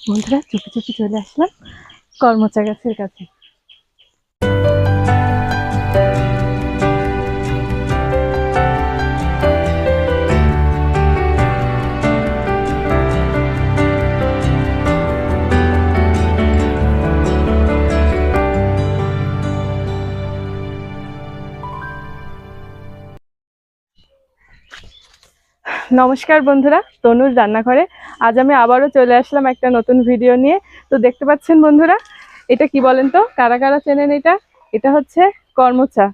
বন্ধুরা চুপি চুপি চলে আসলাম কর্মচা গাছের কাছে। নমস্কার বন্ধুরা, তনুর রান্নাঘরে আজ আমি আবারও চলে আসলাম একটা নতুন ভিডিও নিয়ে। তো দেখতে পাচ্ছেন বন্ধুরা, এটা কি বলেন তো, কারা কারা চেনেন এটা? এটা হচ্ছে কর্মচা।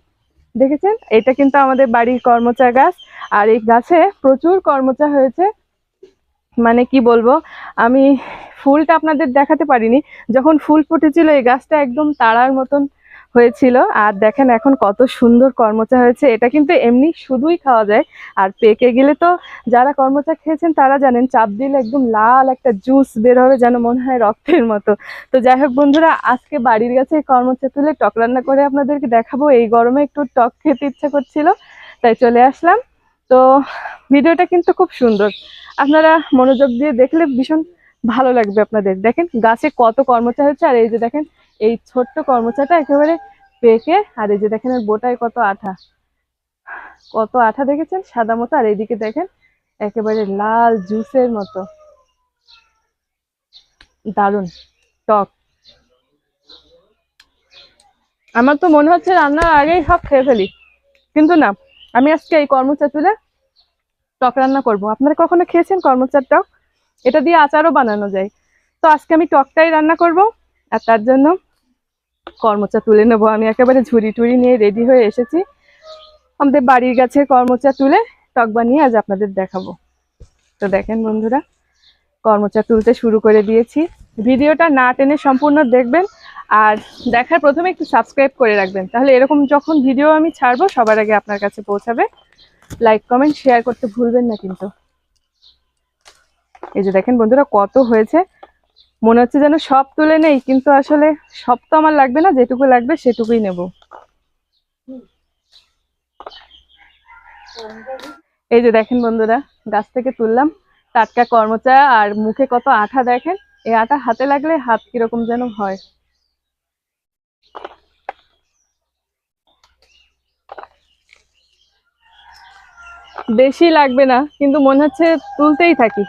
দেখেছেন, এটা কিন্তু আমাদের বাড়ির কর্মচা গাছ। আর এই গাছে প্রচুর কর্মচা হয়েছে। মানে কি বলবো, আমি ফুলটা আপনাদের দেখাতে পারিনি। যখন ফুল ফুটেছিল এই গাছটা একদম তারার মতন হয়েছিল। আর দেখেন এখন কত সুন্দর কর্মচা হয়েছে। এটা কিন্তু এমনি শুধুই খাওয়া যায়, আর পেকে গেলে তো যারা কর্মচা খেয়েছেন তারা জানেন, চাপ দিলে একদম লাল একটা জুস বের হবে, যেন মনে হয় রক্তের মতো। তো যাই হোক বন্ধুরা, আজকে বাড়ির কাছে কর্মচা তুলে টক রান্না করে আপনাদেরকে দেখাবো। এই গরমে একটু টক খেতে ইচ্ছা করছিল, তাই চলে আসলাম। তো ভিডিওটা কিন্তু খুব সুন্দর, আপনারা মনোযোগ দিয়ে দেখলে ভীষণ ভালো লাগবে আপনাদের। দেখেন গাছে কত কর্মচা হচ্ছে, আর এই যে দেখেন এই ছোট্ট কর্মচাটা একেবারে পেকে, আর এই যে দেখেন এর বোটায় কত আঠা, কত আঠা দেখেছেন, সাদা মতো। আর এইদিকে দেখেন একেবারে লাল জুসের মতো, দারুণ টক। আমার তো মনে হচ্ছে রান্নার আগেই সব খেয়ে ফেলি, কিন্তু না, আমি আজকে এই কর্মচা তুলে টক রান্না করব। আপনারা কখনো খেয়েছেন কর্মচার টক? এটা দিয়ে আচারও বানানো যায়। তো আজকে আমি টকটাই রান্না করব, আর তার জন্য কর্মচা তুলে নেবো। আমি একেবারে ঝুড়ি টুড়ি নিয়ে রেডি হয়ে এসেছি। আমাদের বাড়ির গাছে কর্মচা তুলে টক বানিয়ে আজ আপনাদের দেখাবো। তো দেখেন বন্ধুরা, কর্মচা তুলতে শুরু করে দিয়েছি। ভিডিওটা না টেনে সম্পূর্ণ দেখবেন, আর দেখার প্রথমে একটু সাবস্ক্রাইব করে রাখবেন, তাহলে এরকম যখন ভিডিও আমি ছাড়বো সবার আগে আপনার কাছে পৌঁছাবে। লাইক কমেন্ট শেয়ার করতে ভুলবেন না কিন্তু। এই যে দেখেন বন্ধুরা কত হয়েছে, মনে হচ্ছে যেন সব তুলে নেই, কিন্তু আসলে সব তো আমার লাগবে না, যেটুকু লাগবে সেটুকুই নেব। এই যে দেখেন বন্ধুরা, গাছ থেকে তুললাম টাটকা কর্মচা, আর মুখে কত আঠা দেখেন। এই আঠা হাতে লাগলে হাত কিরকম যেন হয়। বেশি লাগবে না, কিন্তু মনে হচ্ছে তুলতেই থাকি।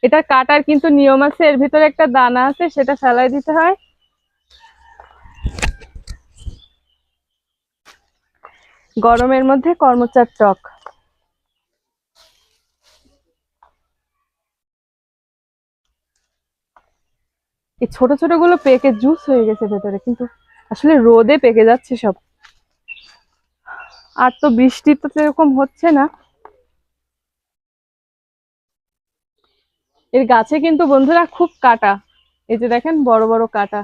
এটা কাটার কিন্তু নিয়ম আছে, এর ভিতরে একটা দানা আছে, সেটা ফেলাই দিতে হয়। গরমের মধ্যে কর্মচার টক। এই ছোট ছোট গুলো পেকে জুস হয়ে গেছে ভেতরে, কিন্তু আসলে রোদে পেকে যাচ্ছে সব। আর তো বৃষ্টি তো সেরকম হচ্ছে না। এর গাছে কিন্তু বন্ধুরা খুব কাটা, এই যে দেখেন বড় বড় কাটা।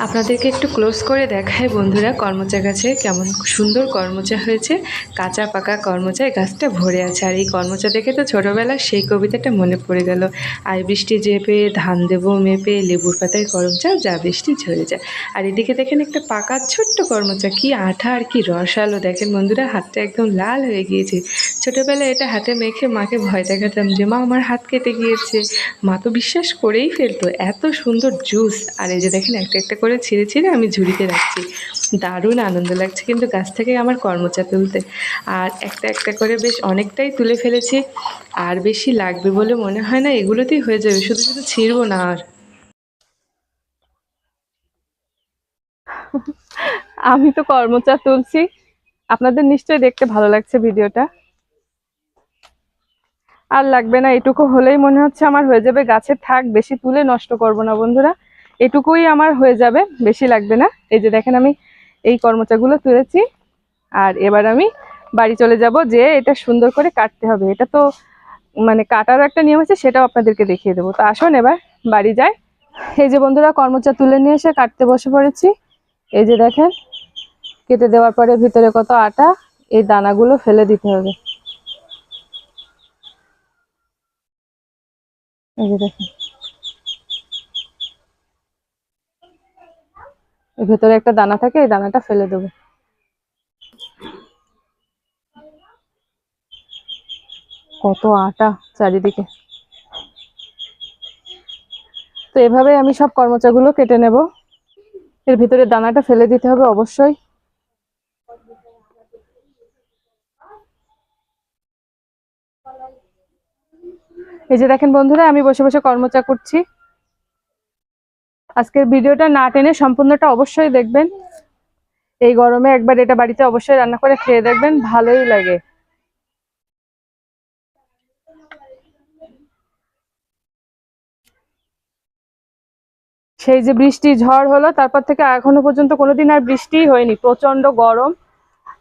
আপনাদেরকে একটু ক্লোজ করে দেখায় বন্ধুরা, কর্মচা গাছে কেমন সুন্দর কর্মচা হয়েছে। কাঁচা পাকা কর্মচায় গাছটা ভরে আছে। আর এই কর্মচা দেখে তো ছোটোবেলার সেই কবিতাটা মনে পড়ে গেল, আয় বৃষ্টি চেপে ধান দেবো মেপে, লেবুর পাতায় করমচা যা বৃষ্টি ঝরে যায়। আর এদিকে দেখেন একটা পাকা ছোট্ট কর্মচা, কি আঠা আর কি রসালো। দেখেন বন্ধুরা, হাতটা একদম লাল হয়ে গিয়েছে। ছোটোবেলায় এটা হাতে মেখে মাকে ভয় দেখাতাম যে মা আমার হাত কেটে গিয়েছে। মা তো বিশ্বাস করেই ফেলতো, এত সুন্দর জুস। আর এই যে দেখেন একটা একটা করে ছিঁড়ে ছিঁড়ে আমি ঝুড়িতে রাখছি। দারুণ আনন্দ লাগছে কিন্তু গাছ থেকে আমার কর্মচা তুলতে। আর একটা একটা করে বেশ অনেকটাই তুলে ফেলেছি, আর বেশি লাগবে বলে মনে হয় না, এগুলোতেই হয়ে যাবে, শুধু শুধু ছিঁড়বো না আর। আমি তো কর্মচা তুলছি, আপনাদের নিশ্চয়ই দেখতে ভালো লাগছে ভিডিওটা। আর লাগবে না, এটুকু হলেই মনে হচ্ছে আমার হয়ে যাবে। গাছে থাক, বেশি তুলে নষ্ট করব না বন্ধুরা, এটুকুই আমার হয়ে যাবে, বেশি লাগবে না। এই যে দেখেন আমি এই কর্মচাগুলো তুলেছি, আর এবার আমি বাড়ি চলে যাব, যে এটা সুন্দর করে কাটতে হবে। এটা তো মানে কাটারও একটা নিয়ম আছে, সেটাও আপনাদেরকে দেখিয়ে দেবো। তো আসুন এবার বাড়ি যাই। এই যে বন্ধুরা, কর্মচা তুলে নিয়ে এসে কাটতে বসে পড়েছি। এই যে দেখেন কেটে দেওয়ার পরে ভিতরে কত আটা, এই দানাগুলো ফেলে দিতে হবে। এই যে দেখেন, এর ভেতরে একটা দানা থাকে, এই দানাটা ফেলে দেবো। কত আটা চারিদিকে। তো এভাবে আমি সব কর্মচাগুলো কেটে নেব। এর ভিতরে দানাটা ফেলে দিতে হবে অবশ্যই। এই যে দেখেন বন্ধুরা, আমি বসে বসে কর্মচা করছি। আজকের ভিডিওটা না টেনে সম্পূর্ণটা অবশ্যই দেখবেন। এই গরমে একবার এটা বাড়িতে অবশ্যই রান্না করে খেয়ে দেখবেন, ভালোই লাগে। সেই যে বৃষ্টি ঝড় হলো, তারপর থেকে এখনো পর্যন্ত কোনোদিন আর বৃষ্টিই হয়নি, প্রচন্ড গরম।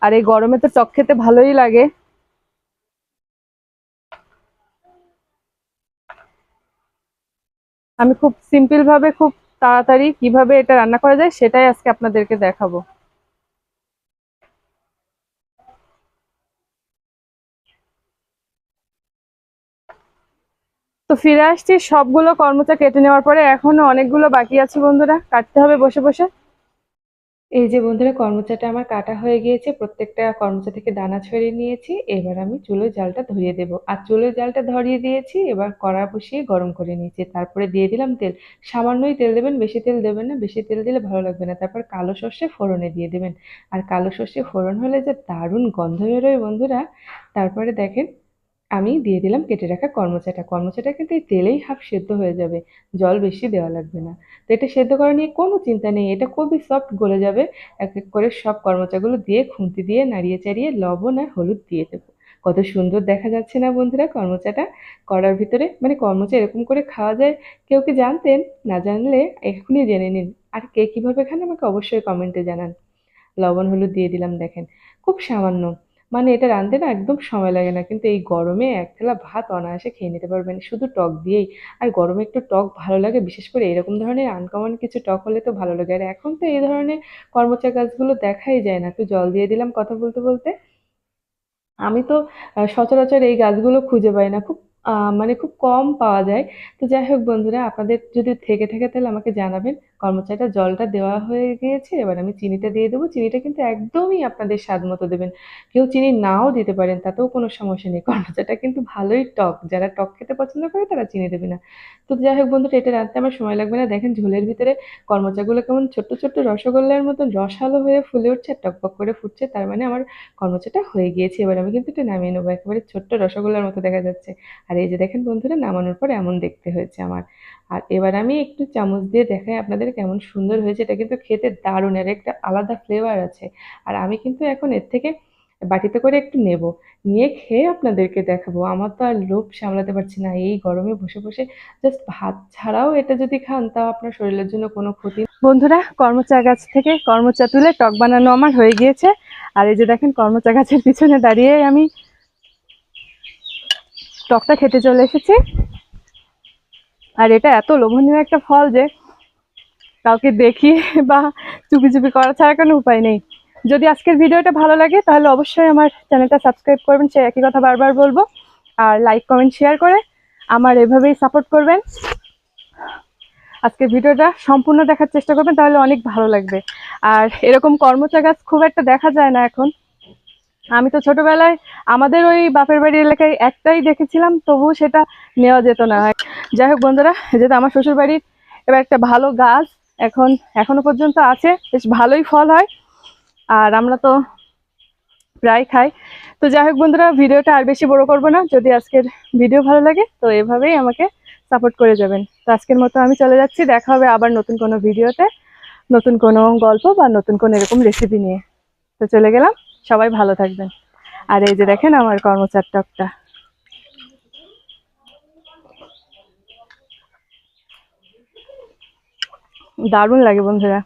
আর এই গরমে তো টক খেতে ভালোই লাগে। আমি খুব সিম্পল ভাবে, খুব তাড়াতাড়ি কিভাবে এটা রান্না করা যায় সেটাই আজকে আপনাদেরকে দেখাবো। তো ফিরে আসছি সবগুলো কর্মচা কেটে নেওয়ার পরে। এখনো অনেকগুলো বাকি আছে বন্ধুরা, কাটতে হবে বসে বসে। এই যে বন্ধুরা, কর্মচাটা আমার কাটা হয়ে গিয়েছে, প্রত্যেকটা কর্মচা থেকে দানা ছড়িয়ে নিয়েছি। এবার আমি চুলোয় জালটা ধরিয়ে দেব। আর চুলোয় জালটা ধরিয়ে দিয়েছি, এবার কড়া বসিয়ে গরম করে নিয়েছি। তারপরে দিয়ে দিলাম তেল। সামান্যই তেল দেবেন, বেশি তেল দেবেন না, বেশি তেল দিলে ভালো লাগবে না। তারপর কালো সর্ষে ফোড়নে দিয়ে দেবেন। আর কালো সর্ষে ফোড়ন হলে যে দারুণ গন্ধ বেরোয় বন্ধুরা। তারপরে দেখেন, আমি দিয়ে দিলাম কেটে রাখা কর্মচাটা। কর্মচাটা কিন্তু এই তেলেই হাফ সেদ্ধ হয়ে যাবে, জল বেশি দেওয়া লাগবে না। তো এটা সেদ্ধ করা নিয়ে কোনো চিন্তা নেই, এটা খুবই সফট গলে যাবে। এক এক করে সব কর্মচাগুলো দিয়ে খুন্তি দিয়ে নাড়িয়ে চাড়িয়ে লবণ আর হলুদ দিয়ে দেবো। কত সুন্দর দেখা যাচ্ছে না বন্ধুরা কর্মচাটা করার ভিতরে? মানে কর্মচা এরকম করে খাওয়া যায়, কেউ কি জানতেন? না জানলে এখনই জেনে নিন। আর কে কিভাবে খান আমাকে অবশ্যই কমেন্টে জানান। লবণ হলুদ দিয়ে দিলাম দেখেন, খুব সামান্য। মানে এটা রাঁধতে না একদম সময় লাগে না, কিন্তু এই গরমে এক থালা ভাত অনায়াসে খেয়ে নিতে পারবেন শুধু টক দিয়েই। আর গরমে একটু টক ভালো লাগে, বিশেষ করে এরকম ধরনের আনকমন কিছু টক হলে তো ভালো লাগে। আর এখন তো এই ধরনের কর্মচা গাছগুলো দেখাই যায় না। তো জল দিয়ে দিলাম কথা বলতে বলতে। আমি তো সচরাচর এই গাছগুলো খুঁজে পাই না, খুব মানে খুব কম পাওয়া যায়। তো যাই হোক বন্ধুরা, আপনাদের যদি থেকে থাকে তাহলে আমাকে জানাবেন। কর্মচাটা জলটা দেওয়া হয়ে গিয়েছে, এবার আমি চিনিটা দিয়ে দেবো। চিনিটা কিন্তু একদমই আপনাদের স্বাদ মতো দেবেন। কেউ চিনি নাও দিতে পারেন, তাতেও কোনো সমস্যা নেই। কর্মচাটা কিন্তু ভালোই টক, যারা টক খেতে পছন্দ করে তারা চিনি দেবে না। তো যাই হোক বন্ধুরা, এটা রাঁধতে আমার সময় লাগবে না। দেখেন ঝোলের ভিতরে কর্মচাগুলো কেমন ছোট্ট ছোট্ট রসগোল্লার মতন রসালো হয়ে ফুলে উঠছে আর টকবক করে ফুটছে, তার মানে আমার কর্মচাটা হয়ে গিয়েছে। এবার আমি কিন্তু এটা নামিয়ে নেবো, একেবারে ছোট্ট রসগোল্লার মতো দেখা যাচ্ছে। আর এই যে দেখেন বন্ধুরা, নামানোর পর এমন দেখতে হয়েছে আমার। আর এবার আমি একটু চামচ দিয়ে দেখাই আপনাদের কেমন সুন্দর হয়েছে। এটা কিন্তু খেতে দারুণ, আর একটা আলাদা ফ্লেভার আছে। আর আমি কিন্তু এখন এর থেকে বাটিতে করে একটু নেব, নিয়ে খেয়ে আপনাদেরকে দেখাবো। আমার তো আর লোভ সামলাতে পারছি না, এই গরমে বসে বসে জাস্ট ভাত ছাড়াও এটা যদি খান তাও আপনার শরীরের জন্য কোনো ক্ষতি। বন্ধুরা, কর্মচা গাছ থেকে কর্মচা তুলে টক বানানো আমার হয়ে গিয়েছে। আর এই যে দেখেন, কর্মচা গাছের পিছনে দাঁড়িয়ে আমি টকটা খেতে চলে এসেছি। আর এটা এত লোভনীয় একটা ফল যে কাউকে দেখি বা চুপি চুপি করা ছাড়া কোনো উপায় নেই। যদি আজকের ভিডিওটা ভালো লাগে তাহলে অবশ্যই আমার চ্যানেলটা সাবস্ক্রাইব করবেন, সে একই কথা বারবার বলবো। আর লাইক কমেন্ট শেয়ার করে আমার এভাবেই সাপোর্ট করবেন। আজকের ভিডিওটা সম্পূর্ণ দেখার চেষ্টা করবেন, তাহলে অনেক ভালো লাগবে। আর এরকম কর্মচা গাছ খুব একটা দেখা যায় না এখন। আমি তো ছোটবেলায় আমাদের ওই বাপের বাড়ির এলাকায় একটাই দেখেছিলাম, তবুও সেটা নেওয়া যেত না। যাই হোক বন্ধুরা, যেহেতু আমার শ্বশুর বাড়ির এবার একটা ভালো গাছ এখনো পর্যন্ত আছে, বেশ ভালোই ফল হয়। আর আমরা তো প্রায় খাই। তো যাই হোক বন্ধুরা, ভিডিওটা আর বেশি বড় করবো না। যদি আজকের ভিডিও ভালো লাগে তো এভাবেই আমাকে সাপোর্ট করে যাবেন। তো আজকের মতো আমি চলে যাচ্ছি, দেখা হবে আবার নতুন কোনো ভিডিওতে, নতুন কোনো গল্প বা নতুন কোনো এরকম রেসিপি নিয়ে। তো চলে গেলাম, সবাই ভালো থাকবেন। আর এই যে দেখেন আমার কর্মচার টকটা, দারুণ লাগে বন্ধুরা।